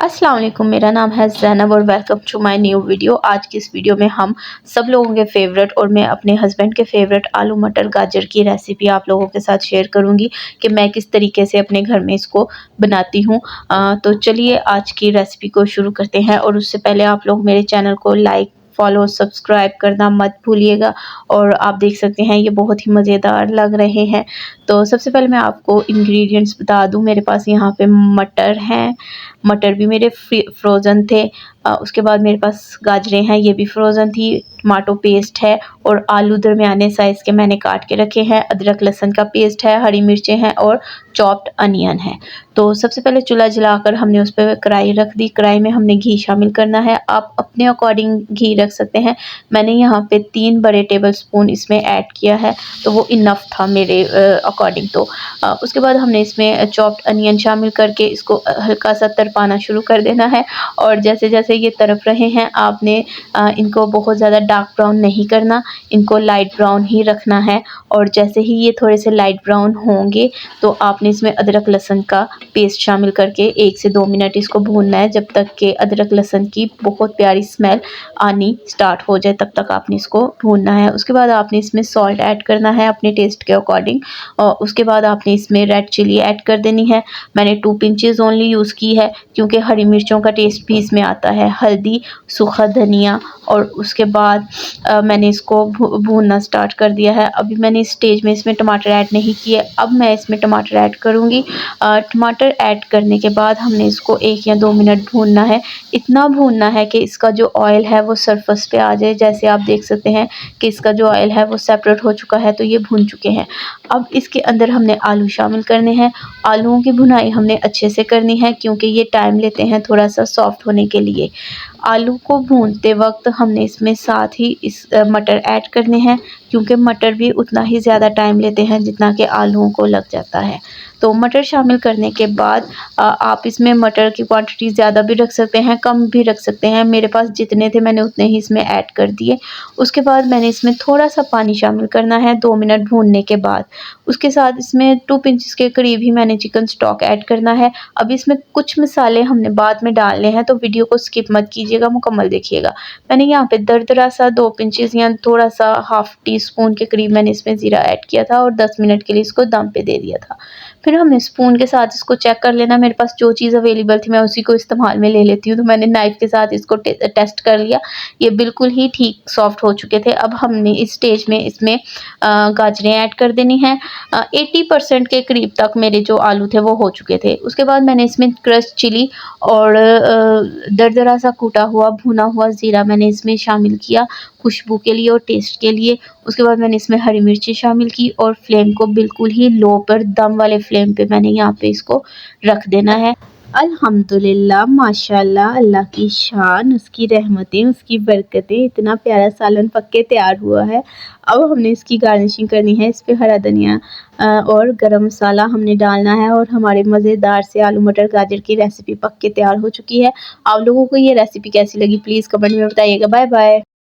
अस्सलाम वालेकुम, मेरा नाम है ज़ैनब और welcome to my new video. आज की इस वीडियो में हम सब लोगों के फेवरेट और मैं अपने हस्बैंड के फेवरेट आलू मटर गाजर की रेसिपी आप लोगों के साथ शेयर करूंगी कि मैं किस तरीके से अपने घर में इसको बनाती हूँ। तो चलिए आज की रेसिपी को शुरू करते हैं। और उससे पहले आप लोग मेरे चैनल को लाइक, फॉलो, सब्सक्राइब करना मत भूलिएगा। और आप देख सकते हैं ये बहुत ही मज़ेदार लग रहे हैं। तो सबसे पहले मैं आपको इंग्रेडिएंट्स बता दूं। मेरे पास यहाँ पे मटर हैं, मटर भी मेरे फ्रोज़न थे। उसके बाद मेरे पास गाजरें हैं, ये भी फ्रोज़न थी। टमाटो पेस्ट है और आलू दरमियाने साइज़ के मैंने काट के रखे हैं। अदरक लहसुन का पेस्ट है, हरी मिर्चें हैं और चॉप्ड अनियन है। तो सबसे पहले चूल्हा जलाकर हमने उस पर कढ़ाई रख दी। कढ़ाई में हमने घी शामिल करना है। आप अपने अकॉर्डिंग घी रख सकते हैं। मैंने यहाँ पे 3 बड़े टेबल स्पून इसमें ऐड किया है, तो वो इनफ था मेरे अकॉर्डिंग। तो उसके बाद हमने इसमें चॉप्ड अनियन शामिल करके इसको हल्का सा तड़पाना शुरू कर देना है। और जैसे जैसे ये तड़प रहे हैं आपने इनको बहुत ज़्यादा डार्क ब्राउन नहीं करना, इनको लाइट ब्राउन ही रखना है। और जैसे ही ये थोड़े से लाइट ब्राउन होंगे तो आपने इसमें अदरक लहसुन का पेस्ट शामिल करके 1 से 2 मिनट इसको भूनना है, जब तक कि अदरक लहसुन की बहुत प्यारी स्मेल आनी स्टार्ट हो जाए, तब तक आपने इसको भूनना है। उसके बाद आपने इसमें सॉल्ट ऐड करना है अपने टेस्ट के अकॉर्डिंग। और उसके बाद आपने इसमें रेड चिली ऐड कर देनी है। मैंने 2 पिंचेस ओनली यूज़ की है क्योंकि हरी मिर्चों का टेस्ट भी इसमें आता है। हल्दी, सूखा धनिया और उसके बाद मैंने इसको भूनना स्टार्ट कर दिया है। अभी मैंने इस स्टेज में इसमें टमाटर ऐड नहीं किए, अब मैं इसमें टमाटर ऐड करूँगी। टमाटर ऐड करने के बाद हमने इसको 1 या 2 मिनट भूनना है। इतना भूनना है कि इसका जो ऑयल है वो सरफेस पे आ जाए। जैसे आप देख सकते हैं कि इसका जो ऑयल है वो सेपरेट हो चुका है, तो ये भून चुके हैं। अब इसके अंदर हमने आलू शामिल करने हैं। आलूओं की भुनाई हमने अच्छे से करनी है क्योंकि ये टाइम लेते हैं थोड़ा सा सॉफ्ट होने के लिए। आलू को भूनते वक्त हमने इसमें साथ ही इस मटर ऐड करने हैं क्योंकि मटर भी उतना ही ज़्यादा टाइम लेते हैं जितना कि आलूओं को लग जाता है। तो मटर शामिल करने के बाद आप इसमें मटर की क्वांटिटी ज़्यादा भी रख सकते हैं, कम भी रख सकते हैं। मेरे पास जितने थे मैंने उतने ही इसमें ऐड कर दिए। उसके बाद मैंने इसमें थोड़ा सा पानी शामिल करना है 2 मिनट भूनने के बाद। उसके साथ इसमें 2 पिंचेस के करीब ही मैंने चिकन स्टॉक ऐड करना है। अब इसमें कुछ मसाले हमने बाद में डालने हैं, तो वीडियो को स्किप मत कीजिएगा, मुकम्मल देखिएगा। मैंने यहाँ पे दरदरा सा 2 पिंचेस या थोड़ा सा हाफ टी स्पून के करीब मैंने इसमें ज़ीरा ऐड किया था और 10 मिनट के लिए इसको दम पे दे दिया था। फिर हमने स्पून के साथ इसको चेक कर लेना। मेरे पास जो चीज़ अवेलेबल थी मैं उसी को इस्तेमाल में ले लेती हूँ, तो मैंने नाइफ़ के साथ इसको टेस्ट कर लिया। ये बिल्कुल ही ठीक सॉफ्ट हो चुके थे। अब हमने इस स्टेज में इसमें गाजरें ऐड कर देनी हैं। 80% के करीब तक मेरे जो आलू थे वो हो चुके थे। उसके बाद मैंने इसमें क्रश्ड चिली और दरदरा सा कूटा हुआ भुना हुआ ज़ीरा मैंने इसमें शामिल किया खुशबू के लिए और टेस्ट के लिए। उसके बाद मैंने इसमें हरी मिर्ची शामिल की और फ्लेम को बिल्कुल ही लो पर, दम वाले फ्लेम पे मैंने यहाँ पे इसको रख देना है। अल्हम्दुलिल्लाह, माशाल्लाह, अल्लाह की शान, उसकी रहमतें, उसकी बरकतें, इतना प्यारा सालन पक के तैयार हुआ है। अब हमने इसकी गार्निशिंग करनी है। इस पे हरा धनिया और गरम मसाला हमने डालना है और हमारे मज़ेदार से आलू मटर गाजर की रेसिपी पक के तैयार हो चुकी है। आप लोगों को ये रेसिपी कैसी लगी प्लीज़ कमेंट में बताइएगा। Bye bye.